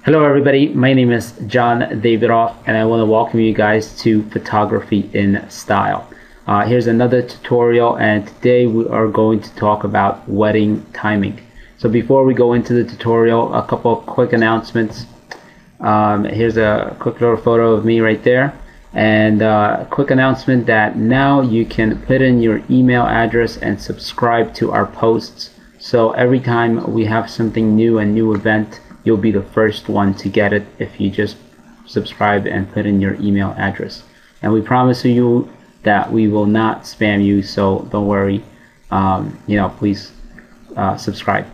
Hello everybody, my name is John Davidoff and I want to welcome you guys to Photography in Style. Here's another tutorial, and today we are going to talk about wedding timing. So before we go into the tutorial, a couple of quick announcements. Here's a quick little photo of me right there, and a quick announcement that now you can put in your email address and subscribe to our posts. So every time we have something new, a new event, you'll be the first one to get it if you just subscribe and put in your email address. And we promise you that we will not spam you, so don't worry. Please subscribe.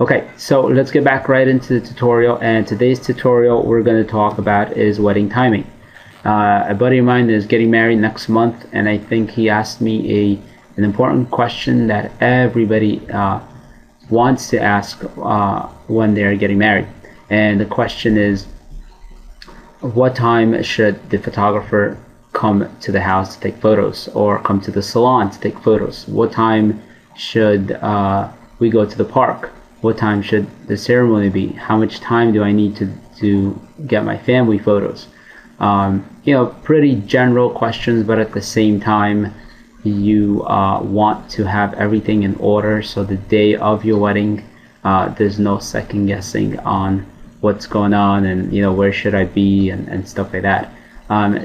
Okay, so let's get back right into the tutorial. And today's tutorial we're going to talk about is wedding timing. A buddy of mine is getting married next month, and I think he asked me an important question that everybody wants to ask when they're getting married. And the question is, what time should the photographer come to the house to take photos, or come to the salon to take photos? What time should we go to the park? What time should the ceremony be? How much time do I need to get my family photos? Pretty general questions, but at the same time you want to have everything in order, so the day of your wedding there's no second guessing on what's going on and where should I be and stuff like that.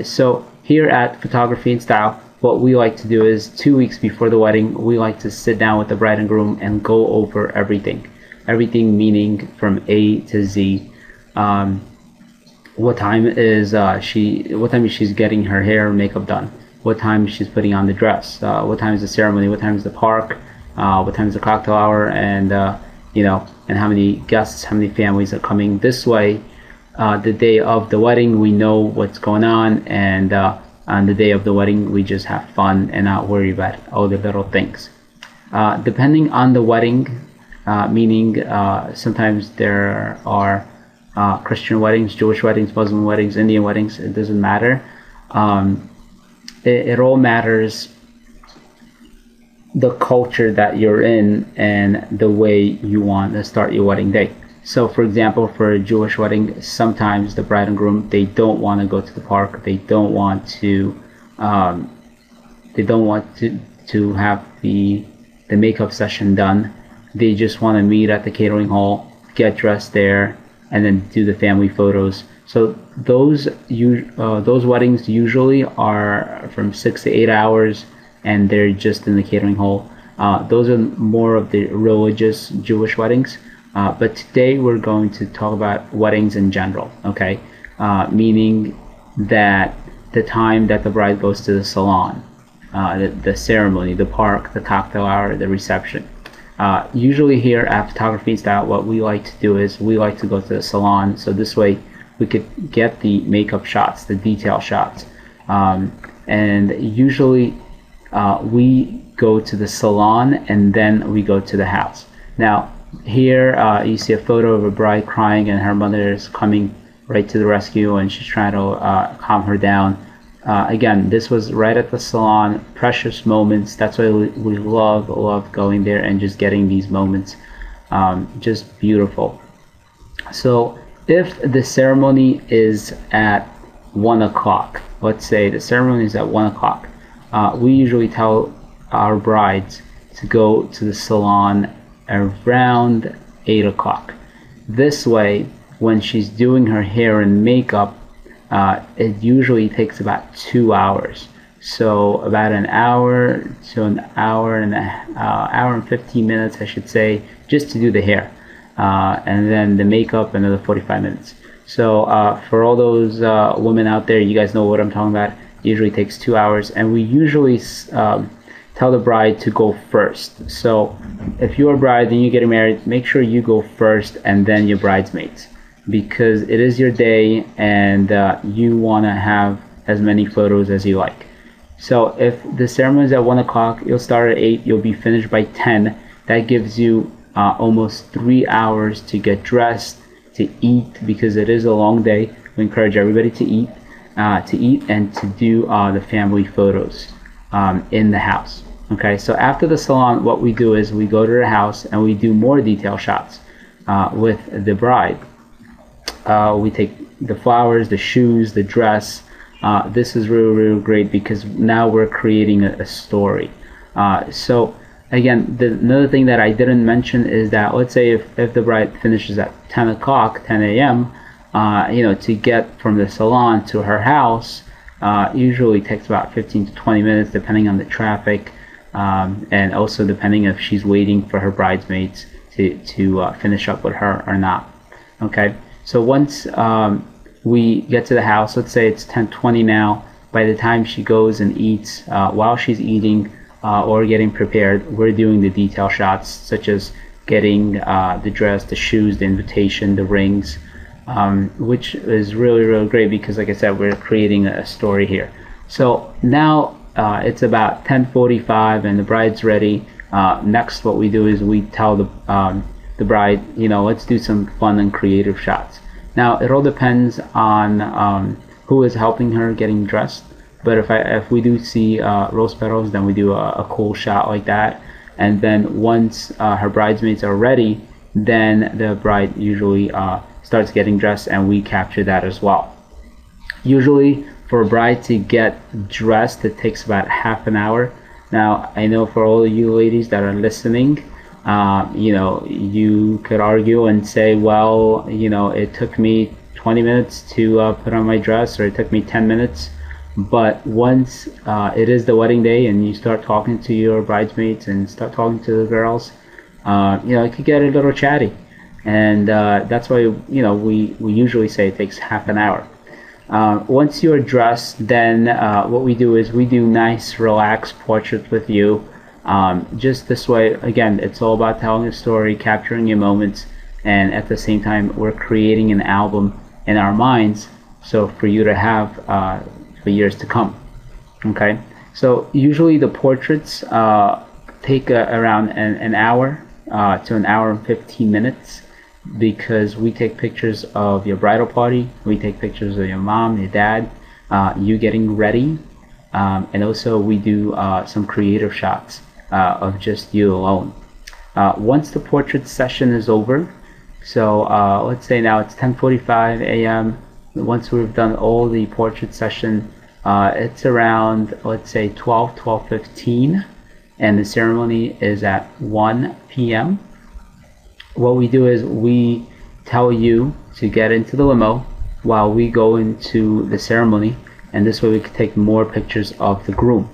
So here at Photography in Style, what we like to do is 2 weeks before the wedding, we like to sit down with the bride and groom and go over everything meaning from A to Z. What time is she's getting her hair and makeup done? What time she's putting on the dress? What time is the ceremony? What time is the park? What time is the cocktail hour? And and how many guests, how many families are coming. This way, the day of the wedding we know what's going on, and on the day of the wedding we just have fun and not worry about all the little things. Depending on the wedding, meaning sometimes there are Christian weddings, Jewish weddings, Muslim weddings, Indian weddings, it doesn't matter. It all matters the culture that you're in and the way you want to start your wedding day. So for example, for a Jewish wedding, sometimes the bride and groom, they don't want to go to the park, they don't want to have the makeup session done. They just want to meet at the catering hall, get dressed there, and then do the family photos. So those weddings usually are from 6 to 8 hours, and they're just in the catering hall. Those are more of the religious Jewish weddings. But today we're going to talk about weddings in general, okay? Meaning that the time that the bride goes to the salon, the ceremony, the park, the cocktail hour, the reception. Usually here at Photography in Style, what we like to do is we like to go to the salon, so this way we could get the makeup shots, the detail shots. And usually we go to the salon and then we go to the house. Now here you see a photo of a bride crying, and her mother is coming right to the rescue and she's trying to calm her down. Again, this was right at the salon, precious moments. That's why we love going there and just getting these moments. Just beautiful. So if the ceremony is at 1 o'clock, let's say the ceremony is at 1 o'clock, we usually tell our brides to go to the salon around 8 o'clock. This way, when she's doing her hair and makeup, it usually takes about 2 hours. So about an hour to an hour and hour and 15 minutes, I should say, just to do the hair, and then the makeup another 45 minutes. So for all those women out there, you guys know what I'm talking about. It usually takes 2 hours, and we usually tell the bride to go first. So if you're a bride and you're getting married, make sure you go first and then your bridesmaids, because it is your day and you want to have as many photos as you like. So if the ceremony is at 1 o'clock, you'll start at 8, you'll be finished by 10. That gives you almost 3 hours to get dressed, to eat, because it is a long day. We encourage everybody to eat and to do the family photos in the house. Okay, so after the salon, what we do is we go to the house and we do more detail shots with the bride. we take the flowers, the shoes, the dress. This is really, really great because now we're creating a story. So again, another thing that I didn't mention is that, let's say if the bride finishes at 10 o'clock, 10 a.m., to get from the salon to her house usually takes about 15 to 20 minutes depending on the traffic, and also depending if she's waiting for her bridesmaids to finish up with her or not. Okay, so once we get to the house, let's say it's 10:20 now, by the time she goes and eats, while she's eating or getting prepared, we're doing the detail shots, such as getting the dress, the shoes, the invitation, the rings, which is really, really great because, like I said, we're creating a story here. So now it's about 10:45 and the bride's ready. Next, what we do is we tell the bride, let's do some fun and creative shots. Now, it all depends on who is helping her getting dressed. But if we do see rose petals, then we do a cool shot like that. And then once her bridesmaids are ready, then the bride usually starts getting dressed, and we capture that as well. Usually, for a bride to get dressed, it takes about half an hour. Now, I know for all of you ladies that are listening, you could argue and say, well, it took me 20 minutes to put on my dress, or it took me 10 minutes. But once it is the wedding day and you start talking to your bridesmaids and start talking to the girls, it could get a little chatty. And that's why, we usually say it takes half an hour. Once you're dressed, then what we do is we do nice, relaxed portraits with you. Just this way, again, it's all about telling a story, capturing your moments, and at the same time, we're creating an album in our minds, so for you to have for years to come. Okay, so usually the portraits take around an hour to an hour and 15 minutes, because we take pictures of your bridal party, we take pictures of your mom, your dad, you getting ready, and also we do some creative shots of just you alone. Once the portrait session is over, so let's say now it's 10:45 a.m. Once we've done all the portrait session, it's around, let's say, 12:15, and the ceremony is at 1 p.m. What we do is we tell you to get into the limo while we go into the ceremony, and this way we can take more pictures of the groom,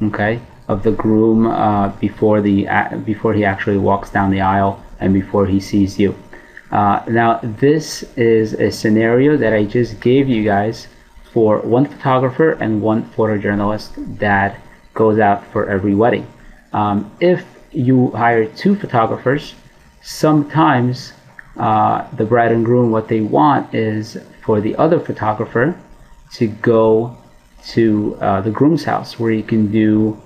okay, of the groom before he actually walks down the aisle and before he sees you. Now, this is a scenario that I just gave you guys for one photographer and one photojournalist that goes out for every wedding. If you hire two photographers, sometimes the bride and groom, what they want is for the other photographer to go to the groom's house, where you can do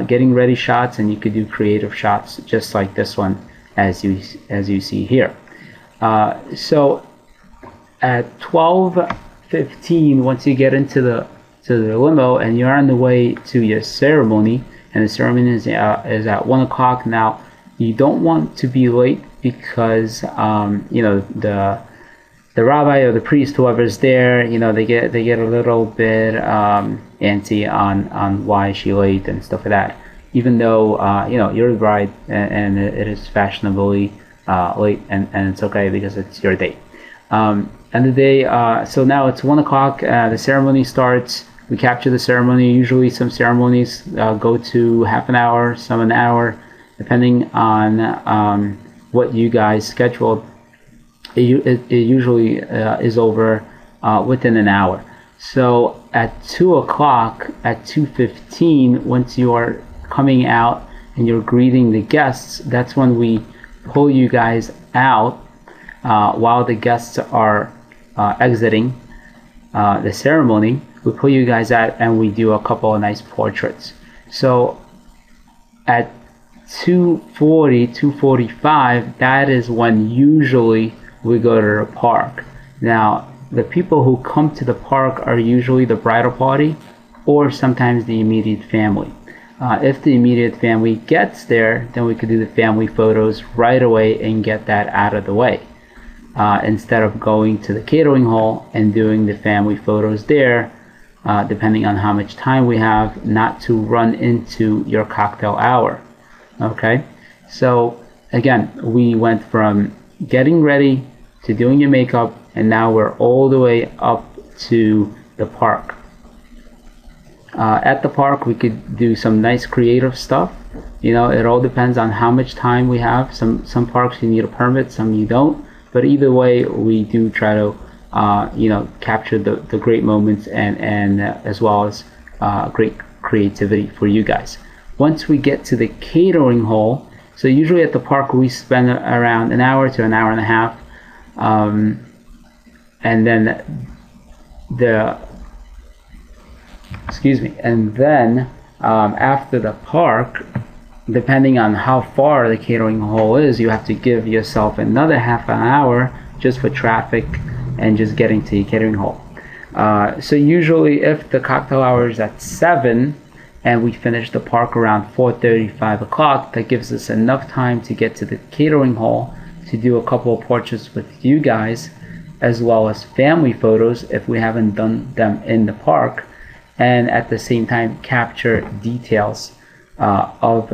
getting ready shots, and you could do creative shots just like this one as you see here. So at 12:15, once you get into the limo and you're on the way to your ceremony, and the ceremony is at 1 o'clock. Now, you don't want to be late because the rabbi or the priest, whoever's there, they get a little bit antsy on why is she late and stuff like that. Even though you're the bride, and it is fashionably late, and it's okay because it's your day. And the day, so now it's 1 o'clock. The ceremony starts. We capture the ceremony. Usually, some ceremonies go to half an hour, some an hour, depending on what you guys scheduled. It usually is over within an hour. So at 2 o'clock, at 2:15, once you are coming out and you're greeting the guests, that's when we pull you guys out while the guests are exiting the ceremony. We pull you guys out and we do a couple of nice portraits. So at 2:40, 2:45, that is when usually we go to the park. Now, the people who come to the park are usually the bridal party or sometimes the immediate family. If the immediate family gets there, then we could do the family photos right away and get that out of the way. instead of going to the catering hall and doing the family photos there, depending on how much time we have, not to run into your cocktail hour. Okay, so again, we went from getting ready to doing your makeup, and now we're all the way up to the park. At the park, we could do some nice creative stuff. You know, it all depends on how much time we have. Some parks you need a permit, some you don't. But either way, we do try to, you know, capture the great moments and as well as great creativity for you guys. Once we get to the catering hall, so usually at the park we spend around an hour to an hour and a half, and then after the park, depending on how far the catering hall is, you have to give yourself another half an hour just for traffic and just getting to your catering hall. So usually if the cocktail hour is at 7 and we finish the park around 4:30, 5 o'clock, that gives us enough time to get to the catering hall to do a couple of portraits with you guys, as well as family photos if we haven't done them in the park, and at the same time capture details of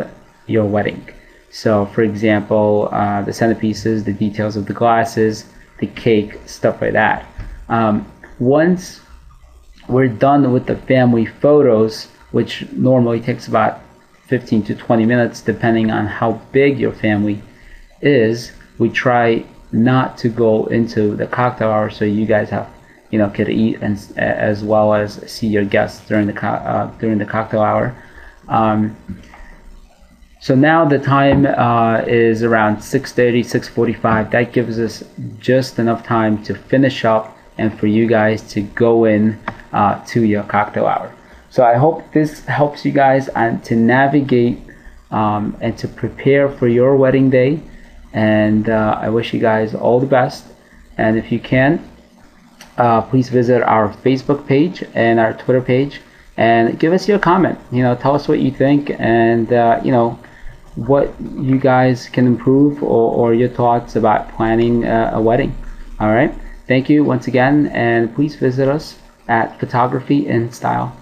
your wedding. So for example, the centerpieces, the details of the glasses, the cake, stuff like that. Once we're done with the family photos, which normally takes about 15 to 20 minutes depending on how big your family is, we try not to go into the cocktail hour so you guys have, you know, could eat and as well as see your guests during the cocktail hour. So now the time is around 6:30, 6:45. That gives us just enough time to finish up and for you guys to go in to your cocktail hour. So I hope this helps you guys to navigate and to prepare for your wedding day. And I wish you guys all the best. And if you can, please visit our Facebook page and our Twitter page and give us your comment. You know, tell us what you think and you know, what you guys can improve or your thoughts about planning a wedding. All right, thank you once again, and please visit us at Photography in Style.